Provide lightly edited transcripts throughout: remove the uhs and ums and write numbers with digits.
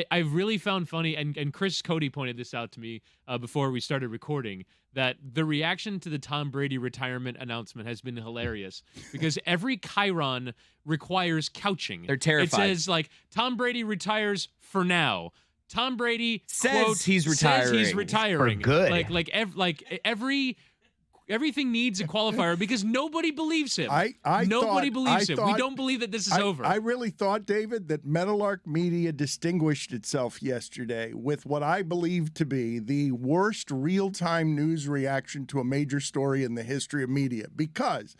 I really found funny, and Chris Cody pointed this out to me before we started recording, that the reaction to the Tom Brady retirement announcement has been hilarious because every chyron requires couching. They're terrified. It says, like, Tom Brady retires for now. Tom Brady says quote, he's retiring. Says he's retiring. For good. Everything needs a qualifier because nobody believes him. Nobody believes him. We don't believe that this is over. I really thought, David, that Meadowlark Media distinguished itself yesterday with what I believe to be the worst real-time news reaction to a major story in the history of media, because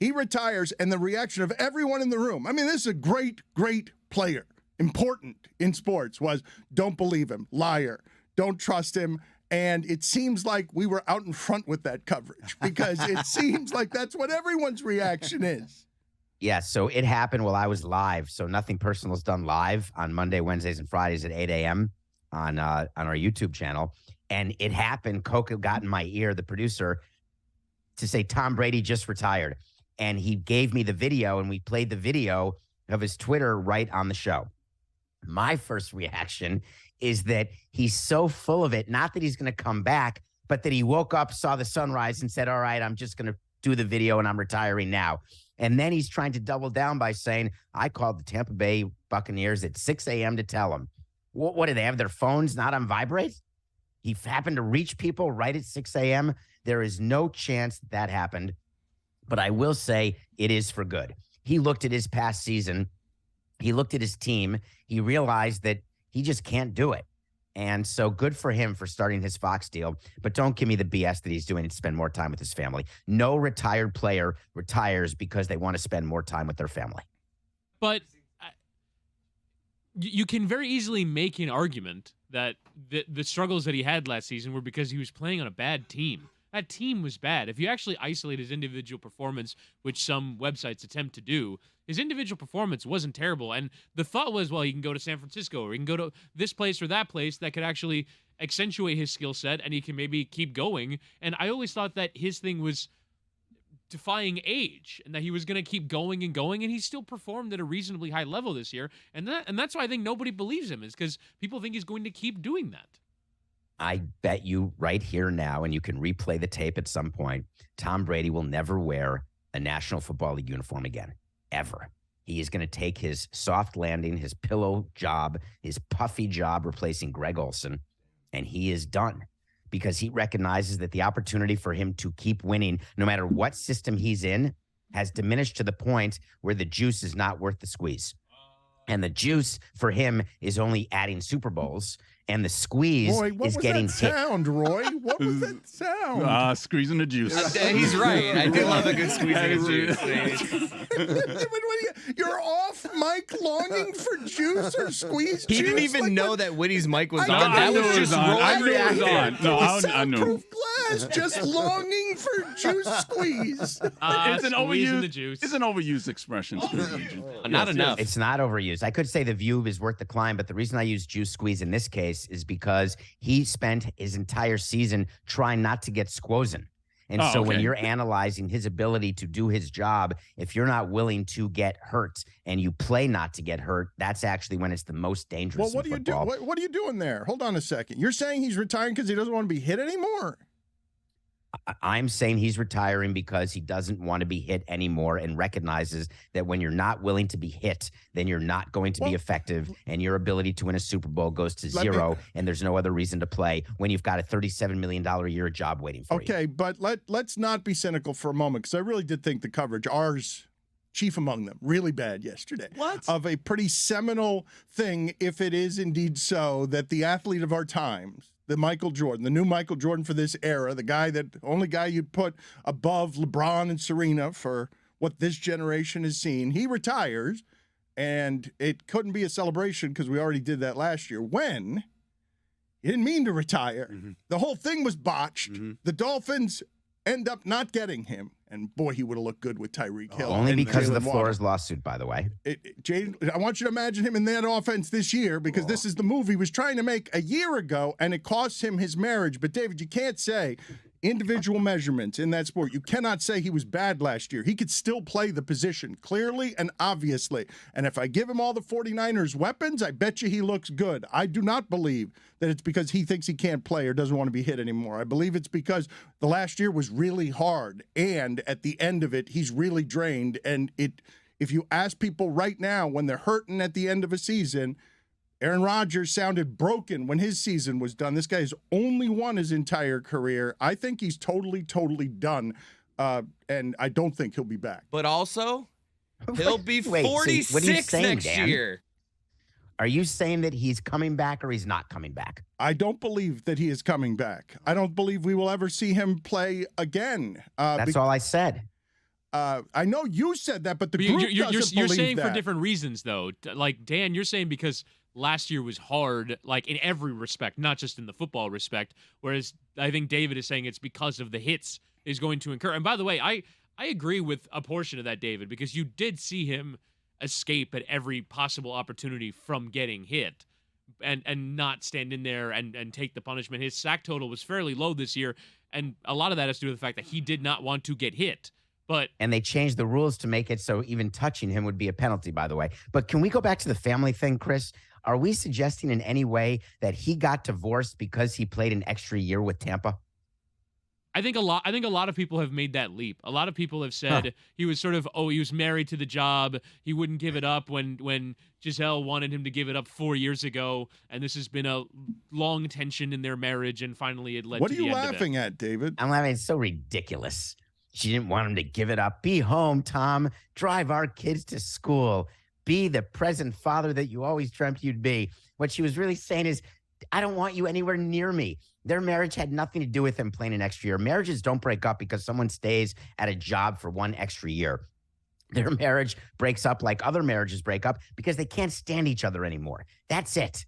he retires and the reaction of everyone in the room, I mean, this is a great, great player, important in sports, was don't believe him, liar, don't trust him. And it seems like we were out in front with that coverage because it seems like that's what everyone's reaction is. Yeah, so it happened while I was live. So Nothing Personal is done live on Monday, Wednesdays, and Fridays at 8 a.m. on our YouTube channel. And it happened. Coca got in my ear, the producer, to say Tom Brady just retired. And he gave me the video, and we played the video of his Twitter right on the show. My first reaction is that he's so full of it, not that he's going to come back, but that he woke up, saw the sunrise, and said, all right, I'm just going to do the video, and I'm retiring now. And then he's trying to double down by saying, I called the Tampa Bay Buccaneers at 6 a.m. to tell them. What do they have, their phones not on vibrate? He happened to reach people right at 6 a.m. There is no chance that happened, but I will say it is for good. He looked at his past season. He looked at his team. He realized that he just can't do it. And so good for him for starting his Fox deal. But don't give me the BS that he's doing to spend more time with his family. No retired player retires because they want to spend more time with their family. But you can very easily make an argument that the struggles that he had last season were because he was playing on a bad team. That team was bad. If you actually isolate his individual performance, which some websites attempt to do, his individual performance wasn't terrible. And the thought was, well, he can go to San Francisco or he can go to this place or that place that could actually accentuate his skill set and he can maybe keep going. And I always thought that his thing was defying age and that he was going to keep going and going, and he still performed at a reasonably high level this year. And that's why I think nobody believes him, is because people think he's going to keep doing that. I bet you right here now, and you can replay the tape at some point, Tom Brady will never wear a National Football League uniform again, ever. He is going to take his soft landing, his pillow job, his puffy job replacing Greg Olsen, and he is done because he recognizes that the opportunity for him to keep winning, no matter what system he's in, has diminished to the point where the juice is not worth the squeeze. And the juice for him is only adding Super Bowls, and the squeeze Roy, what is was getting that sound, Roy? What was that sound? Squeezing the juice. He's right. I do love a good squeezing of juice. You're off mic longing for juice or squeeze juice? He didn't even know that Woody's mic was on. I That knew was it was just on. I Roy's knew it was reaction. on. No, I knew. Soundproof glass, just longing for juice squeeze. It's an Squeezing the overused. juice. It's an overused expression. Not enough. It's not overused. I could say the view is worth the climb, but the reason I use juice squeeze in this case is because he spent his entire season trying not to get squozen. And so when you're analyzing his ability to do his job, if you're not willing to get hurt and you play not to get hurt, that's actually when it's the most dangerous. Well, what do you do? What are you doing there? Hold on a second. You're saying he's retiring because he doesn't want to be hit anymore? I'm saying he's retiring because he doesn't want to be hit anymore and recognizes that when you're not willing to be hit, then you're not going to be effective, and your ability to win a Super Bowl goes to zero, and there's no other reason to play when you've got a $37 million a year job waiting for you. Okay, but let's not be cynical for a moment, because I really did think the coverage, ours chief among them, really bad yesterday. What? Of a pretty seminal thing, if it is indeed so, that the athlete of our times, the Michael Jordan, the new Michael Jordan for this era, the only guy you'd put above LeBron and Serena for what this generation has seen, he retires, and it couldn't be a celebration because we already did that last year, when he didn't mean to retire. Mm-hmm. The whole thing was botched. Mm-hmm. The Dolphins end up not getting him. And, boy, he would have looked good with Tyreek Hill. Only because of the Jalen Flores lawsuit, by the way. I want you to imagine him in that offense this year, because this is the move he was trying to make a year ago, and it cost him his marriage. But, David, you can't say individual measurements in that sport. You cannot say he was bad last year. He could still play the position clearly and obviously. And if I give him all the 49ers weapons, I bet you he looks good. I do not believe that it's because he thinks he can't play or doesn't want to be hit anymore. I believe it's because the last year was really hard. And at the end of it, he's really drained. And if you ask people right now when they're hurting at the end of a season, Aaron Rodgers sounded broken when his season was done. This guy has only won his entire career. I think he's totally done, and I don't think he'll be back. But also, he'll be Wait, so 46 what are you saying, next Dan? year. Are you saying that he's coming back or he's not coming back? I don't believe that he is coming back. I don't believe we will ever see him play again. That's all I said. I know you said that, but the group doesn't you're believe saying that. for different reasons, though. Like, Dan, you're saying because last year was hard, like in every respect, not just in the football respect. Whereas I think David is saying it's because of the hits he's going to incur. And by the way, I agree with a portion of that, David, because you did see him escape at every possible opportunity from getting hit and not stand in there and take the punishment. His sack total was fairly low this year, and a lot of that has to do with the fact that he did not want to get hit. And they changed the rules to make it so even touching him would be a penalty, by the way. But can we go back to the family thing, Chris? Are we suggesting in any way that he got divorced because he played an extra year with Tampa? I think a lot of people have made that leap. A lot of people have said he was sort of, he was married to the job. He wouldn't give it up when Giselle wanted him to give it up 4 years ago. And this has been a long tension in their marriage. And finally it led to the end of it. What are you laughing at, David? I'm laughing. It's so ridiculous. She didn't want him to give it up. Be home, Tom. Drive our kids to school. Be the present father that you always dreamt you'd be. What she was really saying is, I don't want you anywhere near me. Their marriage had nothing to do with him playing an extra year. Marriages don't break up because someone stays at a job for one extra year. Their marriage breaks up like other marriages break up because they can't stand each other anymore. That's it.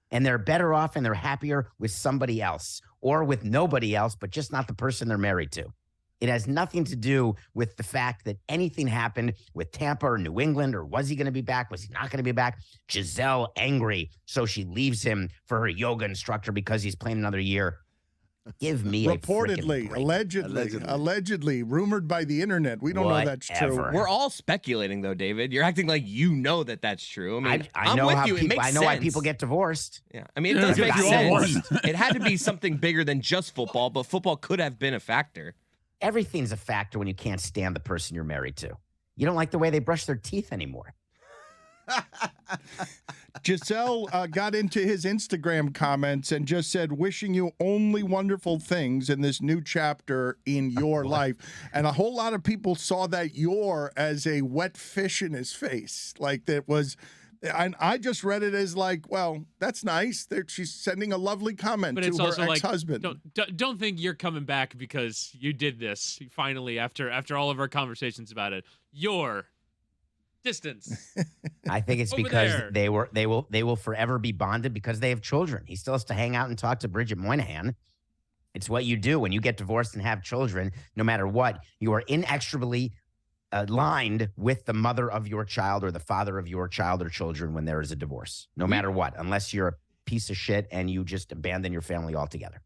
And they're better off and they're happier with somebody else or with nobody else, but just not the person they're married to. It has nothing to do with the fact that anything happened with Tampa or New England, or was he going to be back? Was he not going to be back? Giselle angry, so she leaves him for her yoga instructor because he's playing another year. Give me reportedly, allegedly, rumored by the internet. We don't know that's true. We're all speculating, though, David. You're acting like you know that that's true. I mean, I know how people. I know why people get divorced. Yeah, I mean, it does make sense. It had to be something bigger than just football, but football could have been a factor. Everything's a factor when you can't stand the person you're married to. You don't like the way they brush their teeth anymore. Giselle got into his Instagram comments and just said, wishing you only wonderful things in this new chapter in your life. And a whole lot of people saw that "your" as a wet fish in his face. Like that was, and I just read it as like, well, that's nice. She's sending a lovely comment to her ex-husband. Like, don't think you're coming back because you did this finally after all of our conversations about it. Your distance. I think it's because they will forever be bonded because they have children. He still has to hang out and talk to Bridget Moynihan. It's what you do when you get divorced and have children. No matter what, you are inextricably aligned with the mother of your child or the father of your child or children when there is a divorce. No matter what, unless you're a piece of shit and you just abandon your family altogether.